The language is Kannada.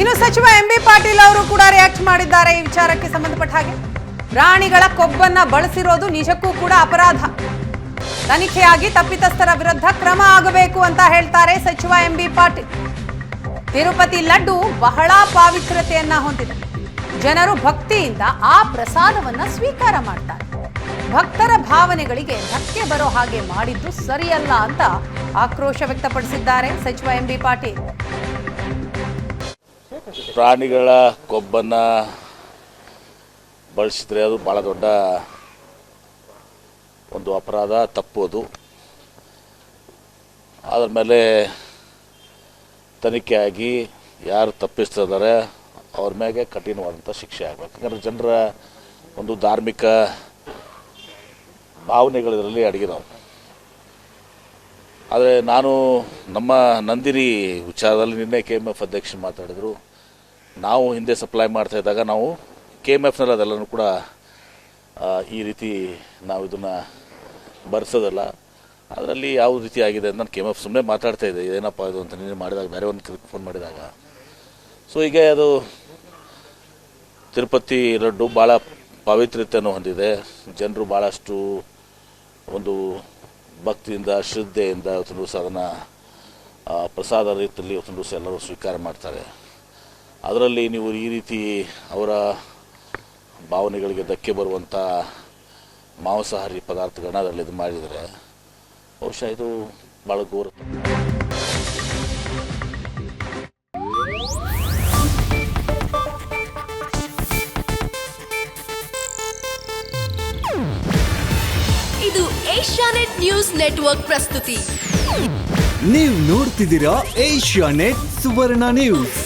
ಇನ್ನು ಸಚಿವ ಎಂಬಿ ಪಾಟೀಲ್ ಅವರು ಕೂಡ ರಿಯಾಕ್ಟ್ ಮಾಡಿದ್ದಾರೆ ಈ ವಿಚಾರಕ್ಕೆ ಸಂಬಂಧಪಟ್ಟ ಹಾಗೆ. ಪ್ರಾಣಿಗಳ ಕೊಬ್ಬನ್ನ ಬಳಸಿರೋದು ನಿಜಕ್ಕೂ ಕೂಡ ಅಪರಾಧ. ತನಿಖೆಯಾಗಿ ತಪ್ಪಿತಸ್ಥರ ವಿರುದ್ಧ ಕ್ರಮ ಆಗಬೇಕು ಅಂತ ಹೇಳ್ತಾರೆ ಸಚಿವ ಎಂಬಿ ಪಾಟೀಲ್. ತಿರುಪತಿ ಲಡ್ಡು ಬಹಳ ಪಾವಿತ್ರ್ಯತೆಯನ್ನ ಹೊಂದಿದೆ. ಜನರು ಭಕ್ತಿಯಿಂದ ಆ ಪ್ರಸಾದವನ್ನ ಸ್ವೀಕಾರ ಮಾಡ್ತಾರೆ. ಭಕ್ತರ ಭಾವನೆಗಳಿಗೆ ಧಕ್ಕೆ ಬರೋ ಹಾಗೆ ಮಾಡಿದ್ದು ಸರಿಯಲ್ಲ ಅಂತ ಆಕ್ರೋಶ ವ್ಯಕ್ತಪಡಿಸಿದ್ದಾರೆ ಸಚಿವ ಎಂಬಿ ಪಾಟೀಲ್. ಪ್ರಾಣಿಗಳ ಕೊಬ್ಬನ್ನ ಬಳಸಿದ್ರೆ ಅದು ಭಾಳ ದೊಡ್ಡ ಒಂದು ಅಪರಾಧ, ತಪ್ಪು ಅದು. ಅದ್ರ ಮೇಲೆ ತನಿಖೆ ಆಗಿ ಯಾರು ತಪ್ಪಿಸ್ತಿದ್ದಾರೆ ಅವ್ರ ಮೇಲೆ ಕಠಿಣವಾದಂಥ ಶಿಕ್ಷೆ ಆಗಬೇಕು. ಯಾಕಂದರೆ ಜನರ ಒಂದು ಧಾರ್ಮಿಕ ಭಾವನೆಗಳಿದ್ರಲ್ಲಿ ಅಡಗಿ ನಾವು. ಆದರೆ ನಾನು ನಮ್ಮ ನಂದಿನಿ ವಿಚಾರದಲ್ಲಿ ನಿನ್ನೆ KMF ಅಧ್ಯಕ್ಷರು ಮಾತಾಡಿದರು. ನಾವು ಹಿಂದೆ ಸಪ್ಲೈ ಮಾಡ್ತಾ ಇದ್ದಾಗ ನಾವು KMFನಲ್ಲಿ ಅದೆಲ್ಲನೂ ಕೂಡ ಈ ರೀತಿ ನಾವು ಇದನ್ನು ಬರ್ಸೋದಲ್ಲ. ಅದರಲ್ಲಿ ಯಾವ ರೀತಿ ಆಗಿದೆ ಅಂತ ನಾನು KMF ಸುಮ್ಮನೆ ಮಾತಾಡ್ತಾ ಇದ್ದೆ, ಏನಪ್ಪ ಇದು ಅಂತ ನಿನ್ನೆ ಮಾಡಿದಾಗ, ಬೇರೆ ಒಂದು ಫೋನ್ ಮಾಡಿದಾಗ. ಸೊ ಈಗ ಅದು ತಿರುಪತಿ ಲಡ್ಡು ಭಾಳ ಪಾವಿತ್ರ್ಯತೆಯನ್ನು ಹೊಂದಿದೆ. ಜನರು ಭಾಳಷ್ಟು ಒಂದು ಭಕ್ತಿಯಿಂದ ಶ್ರದ್ಧೆಯಿಂದ ಇವತ್ತು ದಿವಸ ಅದನ್ನು ಪ್ರಸಾದ ರೀತಿಯಲ್ಲಿ ಇವತ್ತು ದಿವಸ ಎಲ್ಲರೂ ಸ್ವೀಕಾರ ಮಾಡ್ತಾರೆ. ಅದರಲ್ಲಿ ನೀವು ಈ ರೀತಿ ಅವರ ಭಾವನೆಗಳಿಗೆ ಧಕ್ಕೆ ಬರುವಂಥ ಮಾಂಸಾಹಾರಿ ಪದಾರ್ಥಗಳನ್ನ ಅದರಲ್ಲಿ ಇದು ಮಾಡಿದರೆ ಬಹುಶಃ ಇದು ಭಾಳ ಘೋರ. ಇದು ಏಷ್ಯಾನೆಟ್ ನ್ಯೂಸ್ ನೆಟ್ವರ್ಕ್ ಪ್ರಸ್ತುತಿ. ನೀವು ನೋಡ್ತಿದ್ದೀರಾ ಏಷ್ಯಾನೆಟ್ ಸುವರ್ಣ ನ್ಯೂಸ್.